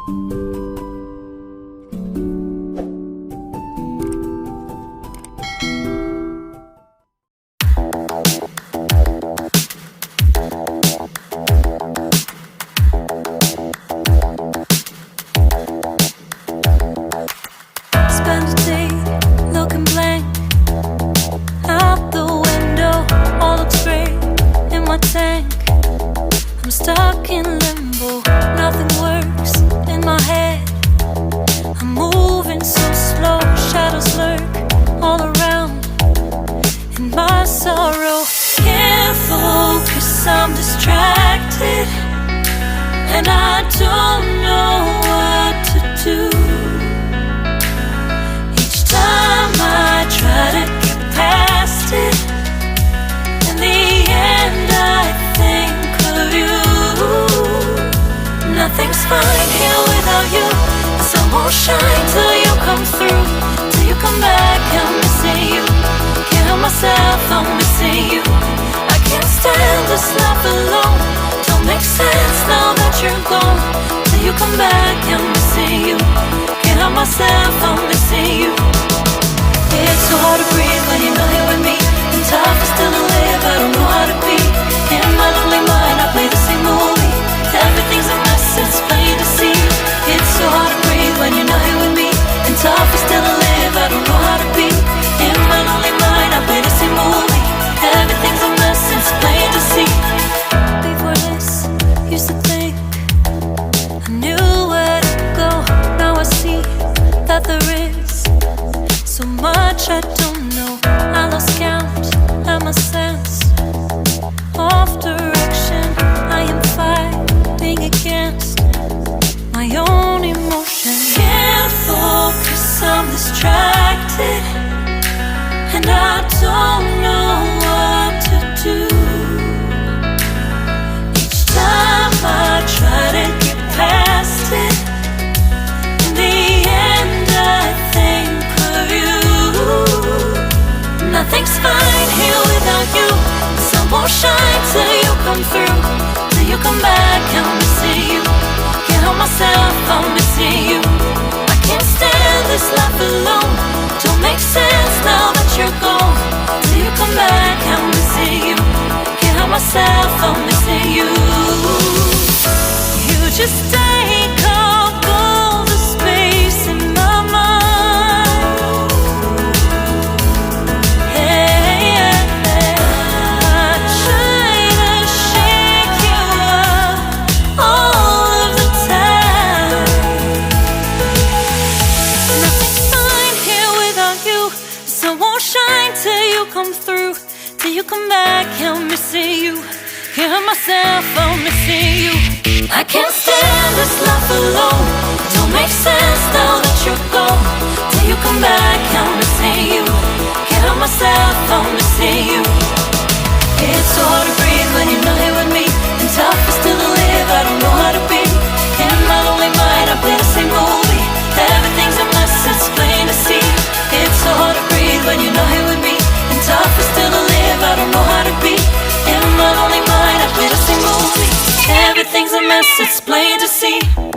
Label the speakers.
Speaker 1: Spend a day looking blank out the window, all looks great in my tank. I'm stuck in limbo, nothing works in my head. I'm moving so slow, shadows lurk all around. In my sorrow, can't focus, I'm distracted, and I don't know what to do. Each time I try to get past it, in the end I think of you. Nothing's fine here without you. The sun won't shine till you come through. Till you come back, I'm missing you. Can't help myself, I'm missing you. I can't stand this life alone. Don't make sense now that you're gone. Till you come back, I'm missing you. Can't help myself, I'm missing you. It's so hard to breathe when you're not here with me, and tough is still to live, I don't know how to be. In my lonely mind I play the same movie. Everything's a mess, it's plain to see. It's so hard to breathe when you're not here with me, and tough is still to live, I don't know how to be. In my lonely mind I play the same movie. Everything's a mess, it's plain to see. Before this, used to think I knew where to go. Now I see that there is so much I don't know. I lost count and my sense of direction. I am fighting against my own emotion. Can't focus, I'm distracted, and I don't know what to do. Each time I try to get past it, in the end I think of you. Nothing's fine here without you. The sun won't shine till you come through. Till you come back, I'm missing you. Can't help myself, I'm missing you. I can't stand this life alone. Don't make sense now that you're gone. Till you come back, I'm missing you. Can't help myself, I'm missing you. You just take up all the space in my mind. Hey, I try to shake you up all of the time. Nothing's fine here without you. The sun won't shine till you come through. Till you come back, I'm missing you. Can't help myself, I'm missing you. I can't stand this life alone. Don't make sense now that you're gone. Till you come back, I'm missing you. Can't help myself, I'm missing you. It's so hard to breathe when you're not here with me, and tough is still to live, I don't know how to be. In my lonely mind I play the same movie. Everything's a mess, it's plain to see. It's so hard to breathe when you're not here with me, and tough is still to live, I don't know how to be. In my lonely mind I play the same movie. Everything's a mess, it's plain to see.